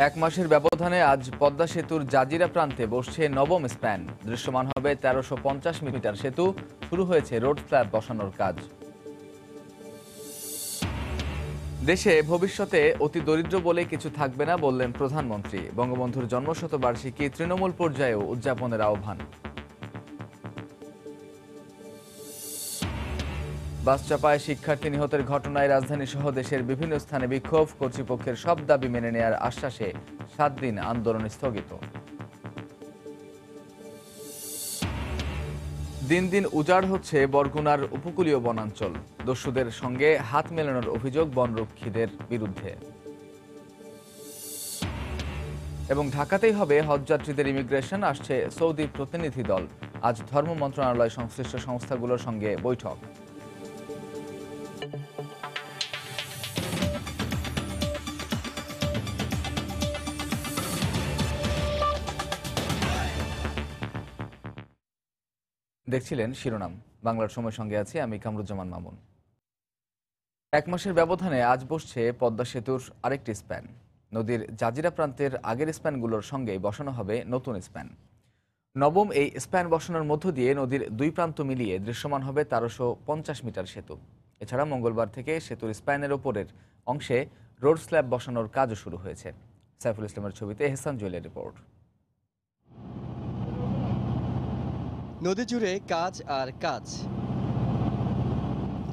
এক মাসের ব্যবধানে আজ পদ্মা সেতুর জাজিরা প্রান্তে বসছে নবম স্প্যান। দৃশ্যমান হবে ১৩৫০ মিটার সেতু। শুরু হয়েছে রোড স্ল্যাব বসানোর কাজ। দেশে ভবিষ্যতে অতি দরিদ্র বলে কিছু থাকবে না বললেন প্রধানমন্ত্রী। বঙ্গবন্ধুর জন্মশতবার্ষিকী তৃণমূল পর্যায়েও উদযাপনের আহ্বান। বাস চাপায় শিক্ষার্থী নিহতের ঘটনায় রাজধানী সহ দেশের বিভিন্ন স্থানে বিক্ষোভ। কর্তৃপক্ষের সব দাবি মেনে নেয়ার আশ্বাসে ৭ দিন আন্দোলন স্থগিত। দিন দিন উজাড় হচ্ছে বরগুনার উপকূলীয় বনাঞ্চল। দস্যুদের সঙ্গে হাত মেলানোর অভিযোগ বনরক্ষীদের বিরুদ্ধে। এবং ঢাকাতেই হবে হজযাত্রীদের ইমিগ্রেশন। আসছে সৌদি প্রতিনিধি দল। আজ ধর্ম মন্ত্রণালয় সংশ্লিষ্ট সংস্থাগুলোর সঙ্গে বৈঠক। দেখছিলেন শিরোনাম। বাংলার সময় সঙ্গে আছি আমি কামরুজ্জামান মামুন। এক মাসের ব্যবধানে আজ বসছে পদ্মা সেতুর আরেকটি স্প্যান। নদীর জাজিরা প্রান্তের আগের স্প্যানগুলোর সঙ্গে বসানো হবে নতুন স্প্যান। নবম এই স্প্যান বসানোর মধ্য দিয়ে নদীর দুই প্রান্ত মিলিয়ে দৃশ্যমান হবে ১৩৫০ মিটার সেতু। এছাড়া মঙ্গলবার থেকে সেতুর স্প্যানের ওপরের অংশে রোড স্ল্যাব বসানোর কাজও শুরু হয়েছে। সাইফুল ইসলামের ছবিতে এহসান জুয়েলের রিপোর্ট। নদী জুড়ে কাজ আর কাজ,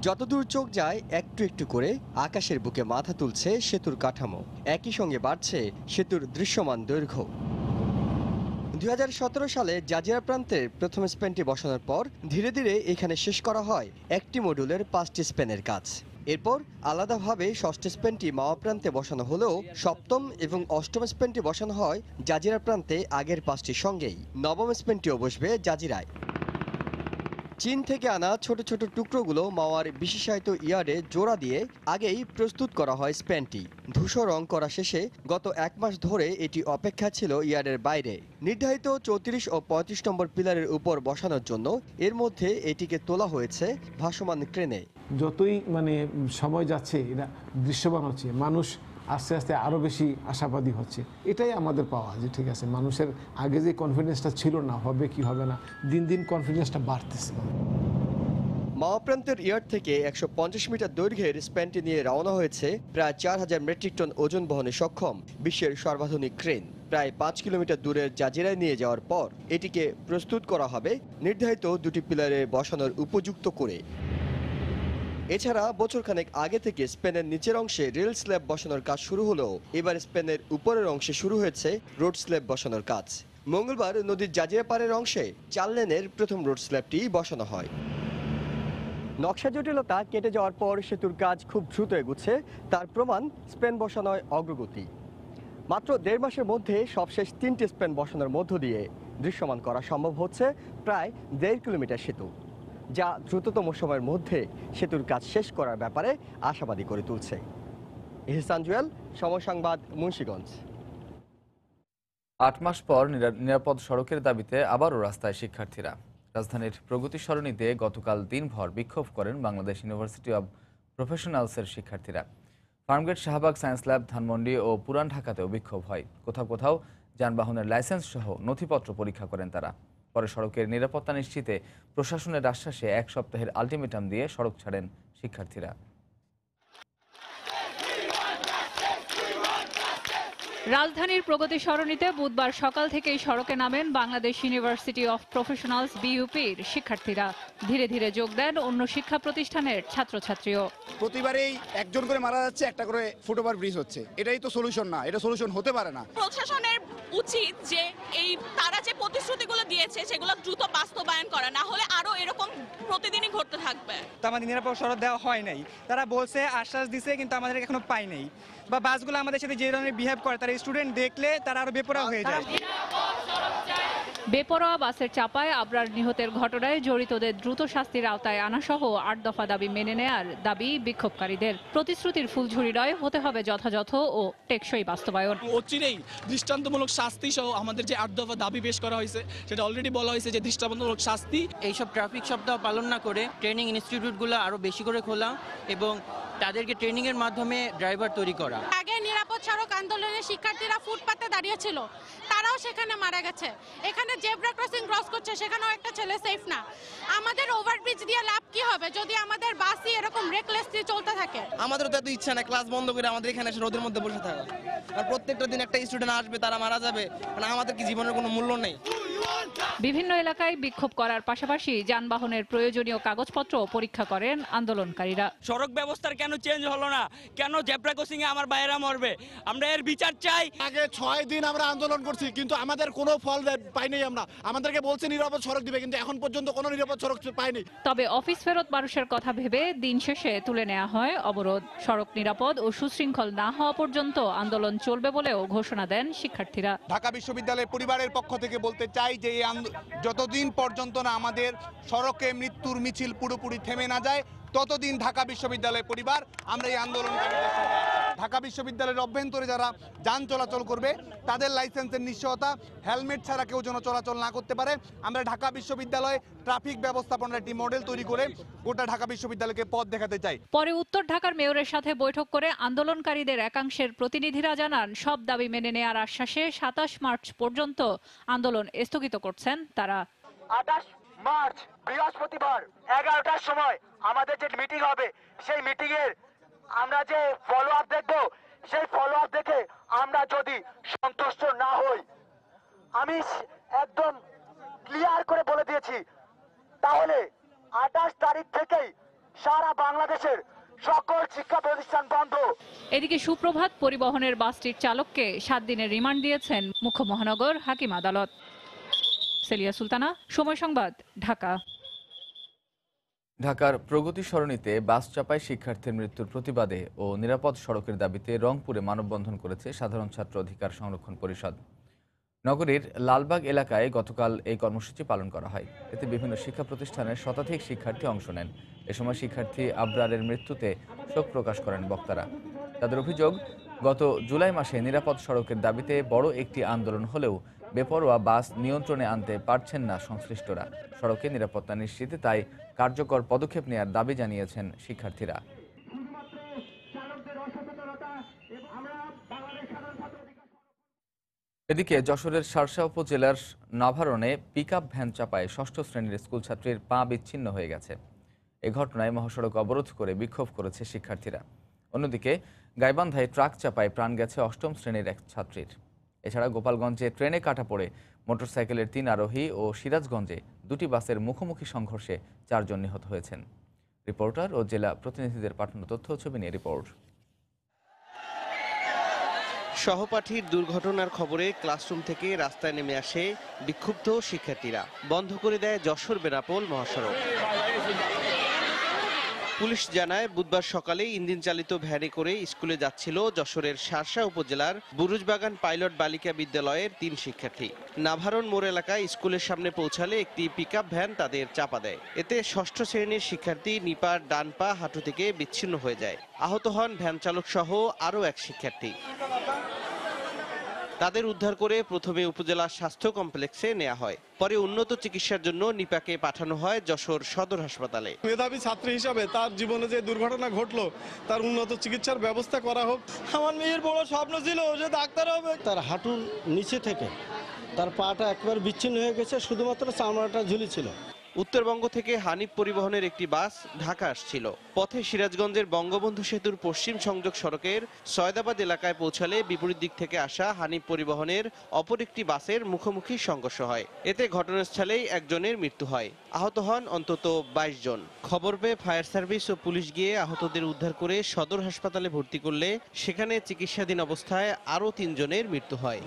যতদূর চোখ যায় একটু একটু করে আকাশের বুকে মাথা তুলছে সেতুর কাঠামো। একই সঙ্গে বাড়ছে সেতুর দৃশ্যমান দৈর্ঘ্য। ২০১৭ সালে জাজিরা প্রান্তের প্রথম স্প্যানটি বসানোর পর ধীরে ধীরে এখানে শেষ করা হয় একটি মডুলের ৫টি স্প্যানের কাজ। এরপর আলাদাভাবে ষষ্ঠ স্প্যানটি মাওয়া প্রান্তে বসানো হলেও সপ্তম এবং অষ্টম স্প্যানটি বসানো হয় জাজিরা প্রান্তে আগের ৫টির সঙ্গেই। নবম স্প্যানটিও বসবে জাজিরায়। চীন থেকে আনা ছোট ছোট টুকরোগুলো মাওয়ার বিশেষায়িত ইয়ার্ডে জোড়া দিয়ে আগেই প্রস্তুত করা হয় স্প্যানটি। ধূসর রং করা শেষে গত ১ মাস ধরে এটি অপেক্ষা ছিল ইয়ার্ডের বাইরে। নির্ধারিত ৩৪ ও ৩৫ নম্বর পিলারের উপর বসানোর জন্য এর মধ্যে এটিকে তোলা হয়েছে ভাসমান ক্রেনে। যতই সময় যাচ্ছে এটা দৃশ্যমান হচ্ছে, মানুষ আস্তে আস্তে আরও বেশি আশাবাদী হচ্ছে। এটাই আমাদের পাওয়া যে ঠিক আছে, মানুষের আগে যে কনফিডেন্সটা ছিল না হবে কি হবে না, দিন দিন কনফিডেন্সটা বাড়তেছে। মাওয়া প্রান্তের ইয়ার্ড থেকে ১৫০ মিটার দৈর্ঘ্যের স্প্যানটি নিয়ে রওনা হয়েছে প্রায় ৪,০০০ মেট্রিক টন ওজন বহনে সক্ষম বিশ্বের সর্বাধুনিক ক্রেন। প্রায় ৫ কিলোমিটার দূরের জাজিরায় নিয়ে যাওয়ার পর এটিকে প্রস্তুত করা হবে নির্ধারিত দুটি পিলারে বসানোর উপযুক্ত করে। এছাড়া বছরখানেক আগে থেকে স্পেনের নিচের অংশে রেল স্ল্যাব বসানোর কাজ শুরু হলেও এবার স্পেনের উপরের অংশে শুরু হয়েছে রোড স্ল্যাব বসানোর কাজ। মঙ্গলবার নদীর জাজিরা পাড়ের অংশে ৪ লেনের প্রথম রোড স্ল্যাবটি বসানো হয়। নকশা জটিলতা কেটে যাওয়ার পর সেতুর কাজ খুব দ্রুত এগুচ্ছে, তার প্রমাণ স্পেন বসানোয় অগ্রগতি। মাত্র ১.৫ মাসের মধ্যে সবশেষ ৩টি স্পেন বসানোর মধ্য দিয়ে দৃশ্যমান করা সম্ভব হচ্ছে প্রায় ১.৫ কিলোমিটার সেতু, যা দ্রুততম সময়ের মধ্যে সেতুর কাজ শেষ করার ব্যাপারে আশাবাদী করে তুলছে। এহসান জুয়েল, সময় সংবাদ, মুন্সিগঞ্জ। ৮ মাস পর নিরাপদ সড়কের দাবিতে আবারও রাস্তায় শিক্ষার্থীরা। রাজধানীর প্রগতি সরণিতে গতকাল দিনভর বিক্ষোভ করেন বাংলাদেশ ইউনিভার্সিটি অব প্রফেশনালসের শিক্ষার্থীরা। ফার্মগেট, শাহবাগ, সায়েন্স ল্যাব, ধানমন্ডি ও পুরান ঢাকাতেও বিক্ষোভ হয়। কোথাও কোথাও যানবাহনের লাইসেন্স সহ নথিপত্র পরীক্ষা করেন তারা। পরে সড়কের নিরাপত্তা নিশ্চিতে প্রশাসনের আশ্বাসে ১ সপ্তাহের আলটিমেটাম দিয়ে সড়ক ছাড়েন শিক্ষার্থীরা। রাজধানীর প্রগতি সরণিতে বুধবার সকাল থেকেই সড়কে নামেন বাংলাদেশ ইউনিভার্সিটি অফ প্রফেশনালস বিইউপির শিক্ষার্থীরা। ধীরে ধীরে যোগ দেন অন্য শিক্ষা প্রতিষ্ঠানের ছাত্রছাত্রীও। প্রতিবারেই একজন করে মারা যাচ্ছে, একটা করে ফুটওভার ব্রিজ হচ্ছে। এটাই তো সলিউশন না, এটা সলিউশন হতে পারে না। প্রশাসনের উচিত যে তারা যে প্রতিশ্রুতিগুলো দিয়েছে সেগুলো দ্রুত বাস্তবায়ন করা, না হলে আরো এরকম প্রতিদিনই ঘটতে থাকবে। আমাদের নিরাপদ সড়ক দেওয়া হয় নাই, তারা বলছে আশ্বাস দিছে কিন্তু আমাদের এখনো পাই নাই। বা বাসগুলো আমাদের সাথে যে ধরনের বিহেভ করে তারা স্টুডেন্ট দেখলে তারা আরো বেপরোয়া হয়ে যায়। বেপরোয়া বাসের চাপায় আবরার নিহতের ঘটনায় জড়িতদের দ্রুত শাস্তির আওতায় আনা সহ ৮ দফা দাবি মেনে নেয়ার দাবি বিক্ষোভকারীদের। প্রতিশ্রুতির ফুলঝুরি নয়, হতে হবে যথাযথ ও টেকসই বাস্তবায়ন। অচিরেই দৃষ্টান্তমূলক শাস্তি সহ আমাদের যে ৮ দফা দাবি পেশ করা হয়েছে সেটা অলরেডি বলা হয়েছে যে দৃষ্টান্তমূলক শাস্তি। এইসব ট্রাফিক সপ্তাহ পালন না করে ট্রেনিং ইনস্টিটিউটগুলো আরো বেশি করে খোলা এবং তাদেরকে ট্রেনিংয়ের মাধ্যমে ড্রাইভার তৈরি করা। আগে নিরাপদ সড়ক আন্দোলনের শিক্ষার্থীরা ফুটপাতে দাঁড়িয়ে ছিল, তারাও সেখানে মারা গেছে। এখানে জেব্রা ক্রসিং ক্রস করছে, সেখানেও একটা ছেলে সেফ না। আমাদের ওভারব্রিজ দিয়ে লাভ কি হবে যদি আমাদের বাসই এরকম রেকলেসলি চলতে থাকে? আমাদের তো এত ইচ্ছা না ক্লাস বন্ধ করে আমাদের এখানে এসে রোদের মধ্যে বসে থাকা, আর প্রত্যেকটা দিন একটা স্টুডেন্ট আসবে, তারা মারা যাবে, মানে আমাদের কি জীবনের কোনো মূল্য নেই। বিভিন্ন এলাকায় বিক্ষোভ করার পাশাপাশি যানবাহনের প্রয়োজনীয় কাগজপত্র পরীক্ষা করেন আন্দোলনকারীরা। সড়ক ব্যবস্থার কেন চেঞ্জ হলো না? কেন জেব্রা ক্রসিং এ আমার ভাইয়েরা মরবে? আমরা এর বিচার চাই। আগে 6 দিন আমরা আন্দোলন করছি, কিন্তু আমাদের কোনো ফল পাইনি। আমরা আমাদেরকে বলছে নিরাপদ সড়ক দিবে, কিন্তু এখন পর্যন্ত কোনো নিরাপদ সড়ক পাইনি। তবে অফিস ফেরত মানুষের কথা ভেবে দিন শেষে তুলে নেওয়া হয় অবরোধ। সড়ক নিরাপদ ও সুশৃঙ্খল না হওয়া পর্যন্ত আন্দোলন চলবে বলেও ঘোষণা দেন শিক্ষার্থীরা। ঢাকা বিশ্ববিদ্যালয়ের পরিবারের পক্ষ থেকে বলতে চাই যে যতদিন পর্যন্ত না আমাদের সড়কে মৃত্যুর মিছিল পুরোপুরি থেমে না যায়, ততদিন ঢাকা বিশ্ববিদ্যালয়ের পরিবার আমরা এই আন্দোলনকারীদের সঙ্গে আছি। ঢাকা বিশ্ববিদ্যালয়ের অভ্যন্তরে যারা যান চলাচল করবে তাদের লাইসেন্সের নিশ্চয়তা, হেলমেট ছাড়া কেউ যেন চলাচল না করতে পারে। আমরা ঢাকা বিশ্ববিদ্যালয়ে ট্রাফিক ব্যবস্থাপনার একটি মডেল তৈরি করে গোটা ঢাকা বিশ্ববিদ্যালয়কে পথ দেখাতে চাই। পরে উত্তর ঢাকার মেয়রের সাথে বৈঠক করে আন্দোলনকারীদের একাংশের প্রতিনিধিরা জানান সব দাবি মেনে নেওয়ার আশ্বাসে 27 মার্চ পর্যন্ত আন্দোলন স্থগিত করছেন তারা। 28 মার্চ বৃহস্পতিবার 11টার সময় আমাদের যে মিটিং হবে, সেই মিটিং এর আমরা যে ফলো আপ দেখব, সেই ফলো আপ দেখে আমরা যদি সন্তুষ্ট না হই, আমি একদম ক্লিয়ার করে বলে দিয়েছি, তাহলে 28 তারিখ থেকেই সারা বাংলাদেশের সকল শিক্ষা প্রতিষ্ঠান বন্ধ। এদিকে সুপ্রভাত পরিবহনের বাসটির চালককে 7 দিনের রিমান্ড দিয়েছেন মুখ্য মহানগর হাকিম আদালত। সেলিয়া সুলতানা, সময় সংবাদ, ঢাকা। ঢাকার প্রগতি সরণিতে বাস চাপায় শিক্ষার্থীর মৃত্যুর প্রতিবাদে ও নিরাপদ সড়কের দাবিতে রংপুরে মানববন্ধন করেছে সাধারণ ছাত্র অধিকার সংরক্ষণ পরিষদ। নগরীর লালবাগ এলাকায় গতকাল এই কর্মসূচি পালন করা হয়। এতে বিভিন্ন শিক্ষা প্রতিষ্ঠানের শতাধিক শিক্ষার্থী অংশ নেন। এ সময় শিক্ষার্থী আবরারের মৃত্যুতে শোক প্রকাশ করেন বক্তারা। তাদের অভিযোগ, গত জুলাই মাসে নিরাপদ সড়কের দাবিতে বড় একটি আন্দোলন হলেও বেপরোয়া বাস নিয়ন্ত্রণে আনতে পারছেন না সংশ্লিষ্টরা। সড়কে নিরাপত্তা নিশ্চিতে তাই কার্যকর পদক্ষেপ নেওয়ার দাবি জানিয়েছেন শিক্ষার্থীরা। এদিকে যশোরের শার্শা উপজেলার নাভারণে পিকআপ ভ্যান চাপায় 6ষ্ঠ শ্রেণীর স্কুল ছাত্রীর পা বিচ্ছিন্ন হয়ে গেছে। এ ঘটনায় মহাসড়ক অবরোধ করে বিক্ষোভ করেছে শিক্ষার্থীরা। অন্যদিকে গাইবান্ধায় ট্রাক চাপায় প্রাণ গেছে 8ম শ্রেণীর এক ছাত্রীর। এছাড়া গোপালগঞ্জে ট্রেনে কাটা পড়ে মোটরসাইকেলের 3 আরোহী ও সিরাজগঞ্জে 2টি বাসের মুখোমুখি সংঘর্ষে 4 জন নিহত হয়েছেন। রিপোর্টার ও জেলা প্রতিনিধিদের পাঠানো তথ্য ছবি নিয়ে রিপোর্ট। সহপাঠীর দুর্ঘটনার খবরে ক্লাসরুম থেকে রাস্তায় নেমে আসে বিক্ষুব্ধ শিক্ষার্থীরা। বন্ধ করে দেয় যশোর বেনাপোল মহাসড়ক। পুলিশ জানায়, বুধবার সকালে ইঞ্জিন চালিত ভ্যানে করে স্কুলে যাচ্ছিল যশোরের শার্শা উপজেলার বুরুজবাগান পাইলট বালিকা বিদ্যালয়ের 3 শিক্ষার্থী। নাভারণ মোড় এলাকায় স্কুলের সামনে পৌঁছালে একটি পিকআপ ভ্যান তাদের চাপা দেয়। এতে 6ষ্ঠ শ্রেণীর শিক্ষার্থী নিপার ডান পা হাঁটু থেকে বিচ্ছিন্ন হয়ে যায়। আহত হন ভ্যান চালক সহ আরও এক শিক্ষার্থী। তাদের উদ্ধার করে প্রথমে উপজেলা স্বাস্থ্য কমপ্লেক্সে নেওয়া হয়, পরে উন্নত চিকিৎসার জন্য নিপাকে পাঠানো হয় যশোর সদর হাসপাতালে। মেধাবী ছাত্রী হিসাবে তার জীবনে যে দুর্ঘটনা ঘটলো, তার উন্নত চিকিৎসার ব্যবস্থা করা হোক। আমার মেয়ের বড় স্বপ্ন ছিল যে ডাক্তার হবে। তার হাঁটুর নিচে থেকে তার পাটা একবার বিচ্ছিন্ন হয়ে গেছে, শুধুমাত্র চামড়াটা ঝুলেছিল। উত্তরবঙ্গ থেকে হানিফ পরিবহনের একটি বাস ঢাকা আসছিল। পথে সিরাজগঞ্জের বঙ্গবন্ধু সেতুর পশ্চিম সংযোগ সড়কের সয়দাবাদ এলাকায় পৌঁছালে বিপরীত দিক থেকে আসা হানিফ পরিবহনের অপর একটি বাসের মুখোমুখি সংঘর্ষ হয়। এতে ঘটনাস্থলেই একজনের মৃত্যু হয়, আহত হন অন্তত 22 জন। খবর পেয়ে ফায়ার সার্ভিস ও পুলিশ গিয়ে আহতদের উদ্ধার করে সদর হাসপাতালে ভর্তি করলে সেখানে চিকিৎসাধীন অবস্থায় আরও 3 জনের মৃত্যু হয়।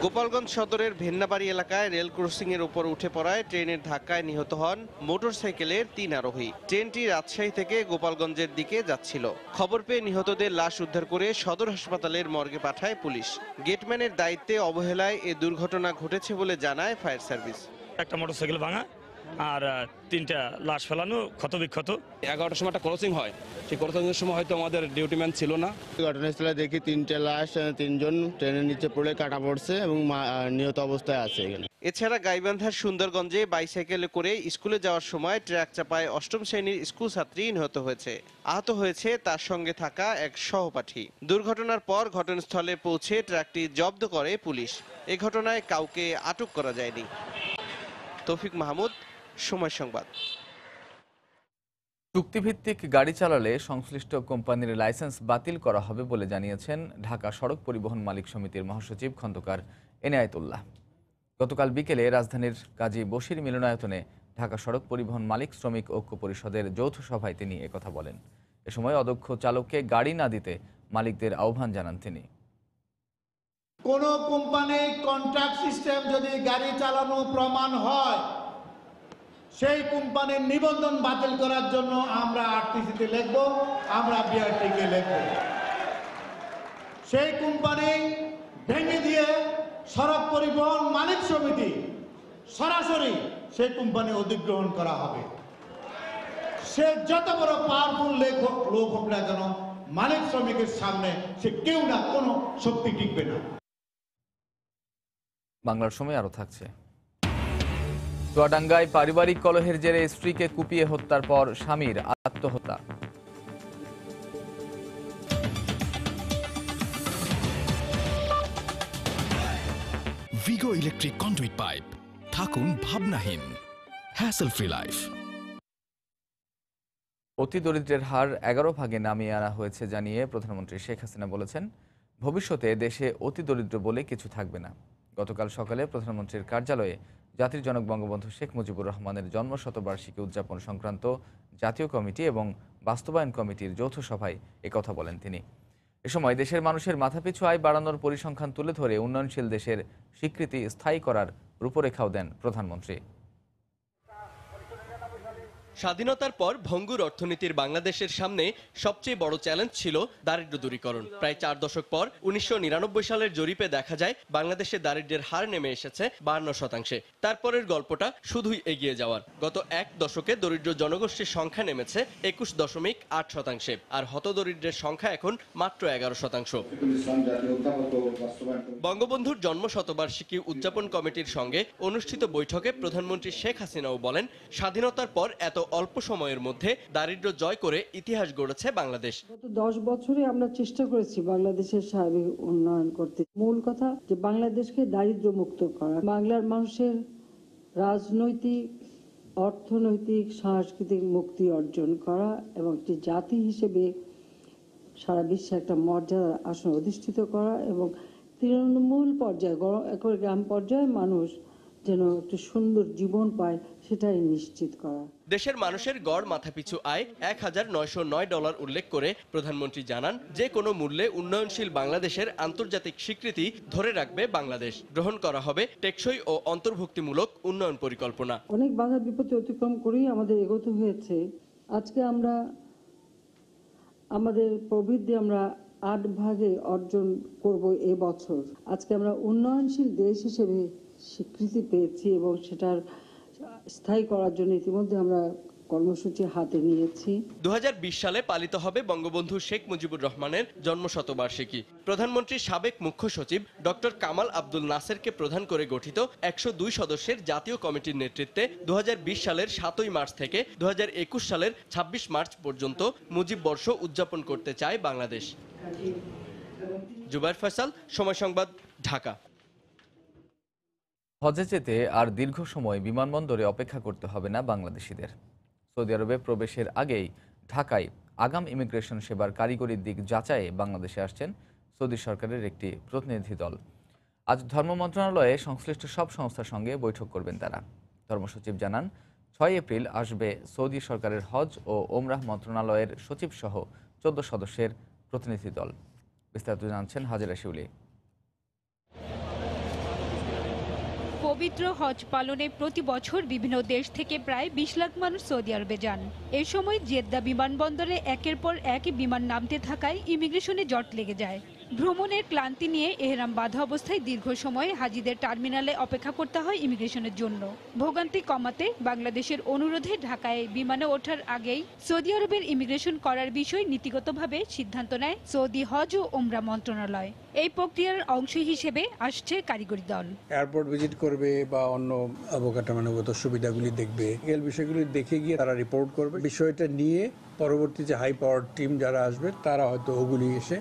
গোপালগঞ্জ সদরের ভেন্নাবাড়ি এলাকায় রেল ক্রসিং এর উপর উঠে পড়ায় ট্রেনের ধাক্কায় নিহত হন মোটরসাইকেলের 3 আরোহী। ট্রেনটি রাজশাহী থেকে গোপালগঞ্জের দিকে যাচ্ছিল। খবর পেয়ে নিহতদের লাশ উদ্ধার করে সদর হাসপাতালের মর্গে পাঠায় পুলিশ। গেটম্যানের দায়িত্বে অবহেলায় এ দুর্ঘটনা ঘটেছে বলে জানায় ফায়ার সার্ভিস। একটা মোটরসাইকেল ভাঙা আর 3টা লাশ ফেলানো, ক্ষতবিক্ষত। 11টার সময় একটা ক্রসিং হয়, সেই ক্রসিংয়ের সময় হয়তো আমাদের ডিউটিম্যান ছিল না। ঘটনাস্থলে দেখি 3টে লাশ, 3 জন ট্রেনের নিচে পড়ে কাটা পড়ছে এবং নিহত অবস্থায় আছে এখানে। এছাড়া গাইবান্ধার সুন্দরগঞ্জে বাইসাইকেলে করে স্কুলে যাওয়ার সময় ট্রাক চাপায় ৮ম শ্রেণীর স্কুল ছাত্রী নিহত হয়েছে। আহত হয়েছে তার সঙ্গে থাকা এক সহপাঠী। দুর্ঘটনার পর ঘটনাস্থলে পৌঁছে ট্রাকটি জব্দ করে পুলিশ। এ ঘটনায় কাউকে আটক করা যায়নি। তৌফিক মাহমুদ, সময় সংবাদ। চুক্তিভিত্তিক গাড়ি চালালে সংশ্লিষ্ট কোম্পানির লাইসেন্স বাতিল করা হবে বলে জানিয়েছেন ঢাকা সড়ক পরিবহন মালিক সমিতির মহাসচিব খন্দকার এনায়েতুল্লাহ। গতকাল বিকেলে রাজধানীর কাজী বশির মিলনায়তনে ঢাকা সড়ক পরিবহন মালিক শ্রমিক ঐক্য পরিষদের যৌথ সভায় তিনি একথা বলেন। এ সময় অদক্ষ চালককে গাড়ি না দিতে মালিকদের আহ্বান জানান তিনি। কোন কোম্পানির কন্ট্রাক্ট সিস্টেম যদি গাড়ি চালানো প্রমাণ হয়, সেই কোম্পানির নিবন্ধন বাতিল করার জন্য আমরা আরটিসিতে লিখব, আমরা বিআরটিকে লিখব। সেই কোম্পানি ভেঙে দিয়ে সড়ক পরিবহন মালিক সমিতি সরাসরি সেই কোম্পানি অধিগ্রহণ করা হবে। সে যত বড় পাওয়ারফুল লোক হোক না কেন, মালিক শ্রমিকের সামনে সে কেউ না কোনো শক্তি টিকবে না। বাংলার সময় আরো থাকছে। চুয়াডাঙ্গায় পারিবারিক কলহের জেরে স্ত্রীকে কুপিয়ে হত্যার পর স্বামীর আত্মহত্যা। ভিগো ইলেকট্রিক কন্ডুইট পাইপ, থাকুন ভাবনাহীন, হ্যাসেল ফ্রি লাইফ। অতি দরিদ্রের হার 11 ভাগে নামিয়ে আনা হয়েছে জানিয়ে প্রধানমন্ত্রী শেখ হাসিনা বলেছেন, ভবিষ্যতে দেশে অতি দরিদ্র বলে কিছু থাকবে না। গতকাল সকালে প্রধানমন্ত্রীর কার্যালয়ে জাতির জনক বঙ্গবন্ধু শেখ মুজিবুর রহমানের জন্মশতবার্ষিকী উদযাপন সংক্রান্ত জাতীয় কমিটি এবং বাস্তবায়ন কমিটির যৌথ সভায় একথা বলেন তিনি। এ সময় দেশের মানুষের মাথাপিছু আয় বাড়ানোর পরিসংখ্যান তুলে ধরে উন্নয়নশীল দেশের স্বীকৃতি স্থায়ী করার রূপরেখাও দেন প্রধানমন্ত্রী। স্বাধীনতার পর ভঙ্গুর অর্থনীতির বাংলাদেশের সামনে সবচেয়ে বড় চ্যালেঞ্জ ছিল দারিদ্র্য দূরীকরণ। প্রায় 4 দশক পর 1999 সালের জরিপে দেখা যায় বাংলাদেশে দারিদ্র্যের হার নেমে এসেছে 52%। তারপরের গল্পটা শুধুই এগিয়ে যাওয়ার। গত 1 দশকে দরিদ্র জনগোষ্ঠীর সংখ্যা নেমেছে 21.8%, আর হতদরিদ্রের সংখ্যা এখন মাত্র 11%। বঙ্গবন্ধুর জন্মশতবার্ষিকী উদযাপন কমিটির সঙ্গে অনুষ্ঠিত বৈঠকে প্রধানমন্ত্রী শেখ হাসিনাও বলেন, স্বাধীনতার পর এত অল্প সময়ের মধ্যে দারিদ্র্য জয় করে ইতিহাস গড়েছে বাংলাদেশ। গত 10 বছরে আমরা চেষ্টা করেছি বাংলাদেশের সার্বিক উন্নয়ন করতে। মূল কথা যে বাংলাদেশকে দারিদ্র্য মুক্ত করা, বাংলার মানুষের রাজনৈতিক, অর্থনৈতিক, সাংস্কৃতিক মুক্তি অর্জন করা এবং একটি জাতি হিসেবে সারা বিশ্বে একটা মর্যাদার আসন অধিষ্ঠিত করা এবং তৃণমূল পর্যায়ে, একবার গ্রাম পর্যায়ে মানুষ যেন একটু সুন্দর জীবন পায়, সেটাই নিশ্চিত করা। দেশের মানুষের গড় মাথাপিছু আয় $1909 উল্লেখ করে প্রধানমন্ত্রী জানান, যে কোনো মূল্যে উন্নয়নশীল বাংলাদেশের আন্তর্জাতিক স্বীকৃতি ধরে রাখবে বাংলাদেশ। গ্রহণ করা হবে টেকসই ও অন্তর্ভুক্তিমূলক উন্নয়ন পরিকল্পনা। অনেক বাধা বিপত্তি অতিক্রম করেই আমাদের এগোতে হয়েছে। আজকে আমরা আমাদের প্রবৃদ্ধি 8 ভাগে অর্জন করব এবছর। আজকে আমরা উন্নয়নশীল দেশ হিসেবে স্বীকৃতি পেয়েছি এবং সেটার স্থায়ী করার জন্য ইতিমধ্যে আমরা কর্মসূচি হাতে নিয়েছি। 2020 সালে পালিত হবে বঙ্গবন্ধু শেখ মুজিবুর রহমানের জন্মশতবার্ষিকী। প্রধানমন্ত্রীর সাবেক মুখ্য সচিব ডক্টর কামাল আব্দুল নাসেরকে প্রধান করে গঠিত 102 সদস্যের জাতীয় কমিটির নেতৃত্বে 2020 সালের 7ই মার্চ থেকে 2021 সালের 26 মার্চ পর্যন্ত মুজিব বর্ষ উদযাপন করতে চায় বাংলাদেশ। জুবাইর ফয়সাল, সময় সংবাদ, ঢাকা। হজে যেতে আর দীর্ঘ সময় বিমানবন্দরে অপেক্ষা করতে হবে না বাংলাদেশিদের। সৌদি আরবে প্রবেশের আগেই ঢাকায় আগাম ইমিগ্রেশন সেবার কারিগরি দিক যাচাইয়ে বাংলাদেশে আসছেন সৌদি সরকারের একটি প্রতিনিধি দল। আজ ধর্ম মন্ত্রণালয়ে সংশ্লিষ্ট সব সংস্থার সঙ্গে বৈঠক করবেন তারা। ধর্মসচিব জানান, 6 এপ্রিল আসবে সৌদি সরকারের হজ ও ওমরাহ মন্ত্রণালয়ের সচিব সহ 14 সদস্যের প্রতিনিধি দল। বিস্তারিত জানাচ্ছেন হাজেরা শিউলি। পবিত্র হজ পালনে প্রতি বছর বিভিন্ন দেশ থেকে প্রায় 20 লাখ মানুষ সৌদি আরবে যান। এ সময় জেদ্দা বিমানবন্দরে একের পর এক বিমান নামতে থাকায় ইমিগ্রেশনে জট লেগে যায়। ভ্রমণের ক্লান্তি নিয়ে এহরাম বাঁধা অবস্থায় দীর্ঘ সময় হাজিদের টার্মিনালে অপেক্ষা করতে হয় ইমিগ্রেশনের জন্য। ভোগান্তি কমাতে বাংলাদেশের অনুরোধে ঢাকায় বিমানে ওঠার আগেই সৌদি আরবের ইমিগ্রেশন করার বিষয়ে নীতিগতভাবে সিদ্ধান্ত নেয় সৌদি হজ ও ওমরা মন্ত্রণালয়। এই প্রক্রিয়ার অংশ হিসেবে আসছে কারিগরি দল। এয়ারপোর্ট ভিজিট করবে বা অন্য অবকাঠামোগত সুবিধাগুলি দেখবে, এই বিষয়গুলি দেখে গিয়ে তারা রিপোর্ট করবে। বিষয়টা নিয়ে পরবর্তী যে হাই পাওয়ার টিম যারা আসবে তারা হয়তো ওগুলি এসে